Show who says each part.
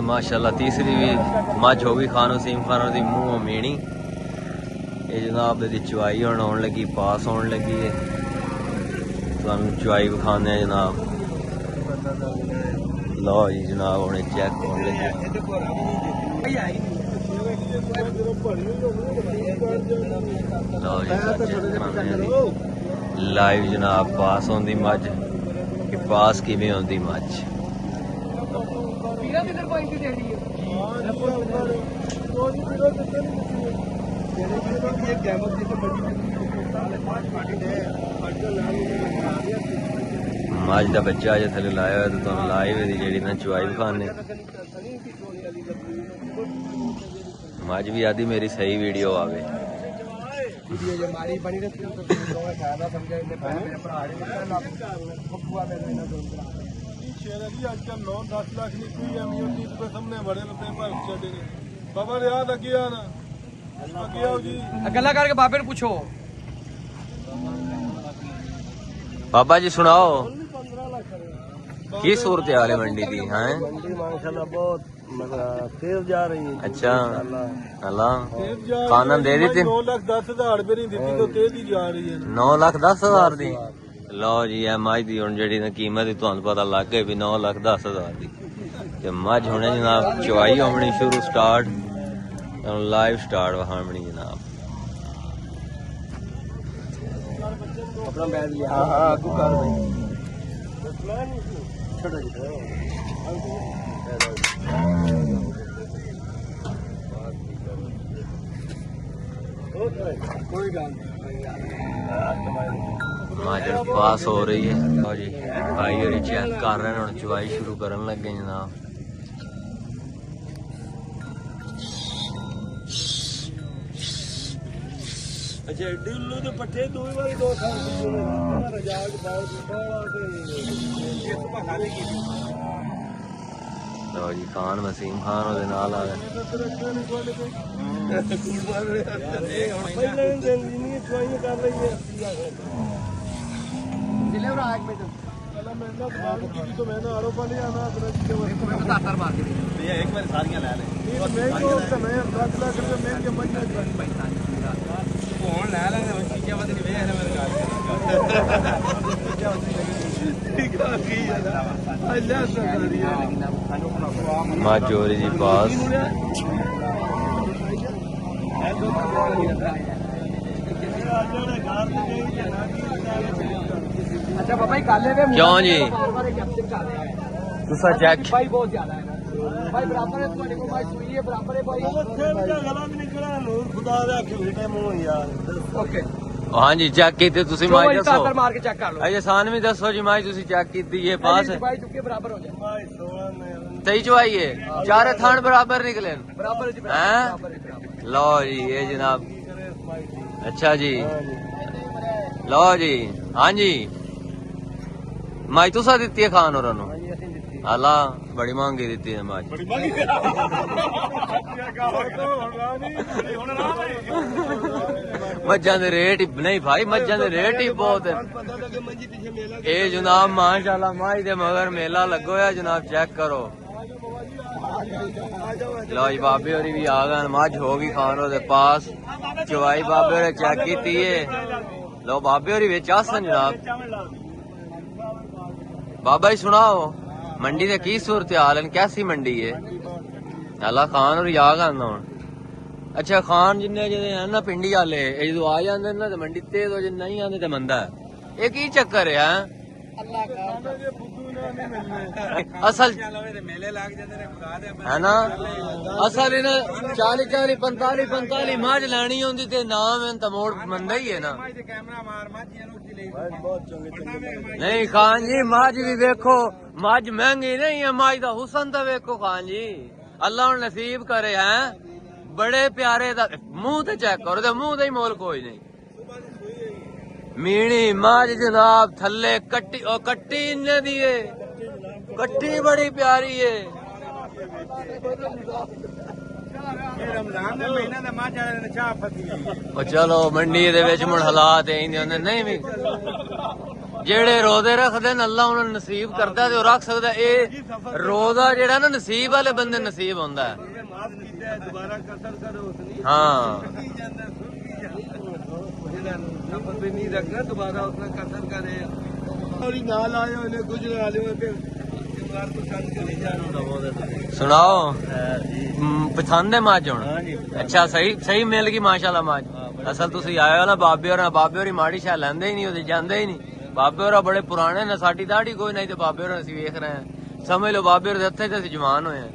Speaker 1: माशाल्लाह तीसरी भी मझ हो गई खान वसीम खान दी मुंह मीणी। ये जनाब दी चवाई हुण आउण लगी, पास आउण लगी है। तुहानूं चवाई विखाने जनाब। लो जी जनाब हुण चेक होण लगी। लो जी लाइव जनाब पास होंदी मझ कि पास किवें होंदी मझ। मझ का बच्चा अजे थले लाया हुआ तो तुहानूं लाइव दी जेहड़ी ना चवाई विखाने। मझ भी आदि मेरी सही वीडियो आवे।
Speaker 2: गल्ला करके बाबे ने पूछो।
Speaker 1: बाबा जी सुनाओ की सूरत हाल है मंडी की? हैं
Speaker 3: मंडी माशाल्लाह बहुत तेज जा रही है।
Speaker 1: अच्छा अल्लाह खाना दे दी
Speaker 3: 9,10,000 रुपए नहीं दी तो तेज ही जा रही है।
Speaker 1: 9,10,000 दी। लो जी मझ की हुण जेहड़ी ना कीमत तुहानूं पता लग गई भी 9,10,000 दी। ते मझ हुणे जनाब चवाई होनी शुरू स्टार्ट लाइव स्टार्ट वहामणी जनाब।
Speaker 3: अपना बैठ लिया। हां आगू कर भाई छोटा जी कोई गल
Speaker 1: मझ पास हो रही है। लो जी भाई होरी चेक कर रहे हैं, हुण चवाई शुरू करन लगे जनाब।
Speaker 3: अच्छा डिल्लू दे पट्ठे दो ही वाली दो खान रजाक बहुत खाली की।
Speaker 1: लो जी खान वसीम खान ਉਹਦੇ ਨਾਲ ਆ ਗਏ।
Speaker 3: एक बार सारियां ले ले
Speaker 1: माजोरी जी पास
Speaker 2: अच्छा बाबा जी काले में
Speaker 1: क्यों जी तुसा चेक
Speaker 2: भाई बहुत ज्यादा है भाई बराबर है तुम्हारे को भाई सुई है बराबर है भाई
Speaker 3: गला भी निकला नूर खुदा दे आखे बेटे मुंह यार।
Speaker 2: ओके
Speaker 1: हाँ जी चेक कीते तुसी माई दसो
Speaker 2: मार के चेक कर लो।
Speaker 1: अजे सान भी दसो जी माई तुसी चेक कीती है पास है
Speaker 2: भाई चुके बराबर हो जाए।
Speaker 3: भाई 16 में
Speaker 1: सही चवाई है चारे थान बराबर निकले
Speaker 2: बराबर है जी
Speaker 1: हैं।
Speaker 2: बराबर है बराबर।
Speaker 1: लो जी ये जनाब अच्छा जी लो जी हाँ जी माई तुसा दिती है खान होरां नूं आला बड़ी महंगी दिती है माई। मज्जां दे रेट नहीं भाई मज्जां दे रेट ही बहुत है। ए जनाब माशाल्लाह माई दे मगर मेला लगो है जनाब चेक करो। लो जी बाबे होरी भी आ गए मझ हो गई खान दे पास चवाई बाबे होरे चेक कीती है। लो बाबे होरी विच आसन जनाब। बाबा जी सुनाओ मंडी दे की सूरत हाल है कैसी मंडी है? अल्लाह खान होरी आ गए हुण। अच्छा खान जिन्ने जेह्ड़े हैं ना पिंडी वाले जो आ जाते ना मंडी तेज हो जे नहीं आते तो मंदा है। ये की चक्कर है? असल
Speaker 2: मेले लग जाते
Speaker 1: है ना असल इन 40-40 45-45 मझ लैनी होंदी ते नाम है तो मोड़ मंदा ही है ना। नहीं खान जी मझ भी देखो मझ महंगी नहीं है मझ का हुसन तो वेखो खान जी अल्लाह नसीब करे हैं बड़े प्यारे दा मुंह ते चेक करो ते मुंह ते ही मोल कोई नहीं। मीणी मझ जनाब थल्ले कट्टी और कट्टी इन्ने दी है कट्टी बड़ी प्यारी है। चलो मंडी दे विच मुड़ हालात इंदे नहीं भी ਜਿਹੜੇ ਰੋਜ਼ੇ ਰੱਖਦੇ ਨੇ ਅੱਲਾ ਉਹਨਾਂ ਨੂੰ ਨਸੀਬ ਕਰਦਾ ਤੇ ਉਹ ਰੱਖ ਸਕਦਾ। ਇਹ ਰੋਜ਼ਾ ਜਿਹੜਾ ਨਾ ਨਸੀਬ ਵਾਲੇ ਬੰਦੇ ਨਸੀਬ ਹੁੰਦਾ ਹੈ।
Speaker 3: ਮਾਫ ਕੀਤਾ ਦੁਬਾਰਾ ਕਸਰ ਕਰੋ ਉਸਨੇ
Speaker 1: ਹਾਂ
Speaker 3: ਕੀ ਜਾਂਦਾ ਸੁਣ ਕੀ ਜਾਂਦਾ ਨਫਰ ਵੀ ਨਹੀਂ ਰੱਖਣਾ ਦੁਬਾਰਾ ਉਸਨੇ ਕਸਰ ਕਰੇ ਔਰੀ ਨਾਲ ਆਇਓ ਇਹਨੇ ਗੁਜਰ ਆਲਿਓ ਤੇ ਮਾਰ ਤੋਂ ਛੱਡ ਕੇ ਨਹੀਂ ਜਾਣਾ।
Speaker 1: ਸੁਣਾਓ ਪਸੰਦ ਹੈ ਮਾਝ ਹੁਣ?
Speaker 3: ਹਾਂਜੀ
Speaker 1: ਅੱਛਾ ਸਹੀ ਮਿਲ ਗਈ ਮਾਸ਼ਾਅੱਲਾ ਮਾਝ। ਅਸਲ ਤੁਸੀਂ ਆਏ ਹੋ ਨਾ ਬਾਬੇ ਹੋਰੀ ਮਾੜੀ ਸ਼ਾ ਲੈਂਦੇ ਹੀ ਨਹੀਂ, ਉਹਦੇ ਜਾਂਦੇ ਹੀ ਨਹੀਂ। ਬਾਬੇ ਹੋਰਾਂ ਬੜੇ ਪੁਰਾਣੇ ਨੇ, ਸਾਡੀ ਦਾੜੀ ਕੋਈ ਨਹੀਂ ਤੇ ਬਾਬੇ ਹੋਰਾਂ ਅਸੀਂ ਵੇਖ ਰਹੇ ਹਾਂ। ਸਮਝ ਲਓ ਬਾਬੇ ਹੋਰਾਂ ਦੇ ਹੱਥੇ ਤੇ ਅਸੀਂ ਜਵਾਨ ਹੋਏ ਹਾਂ।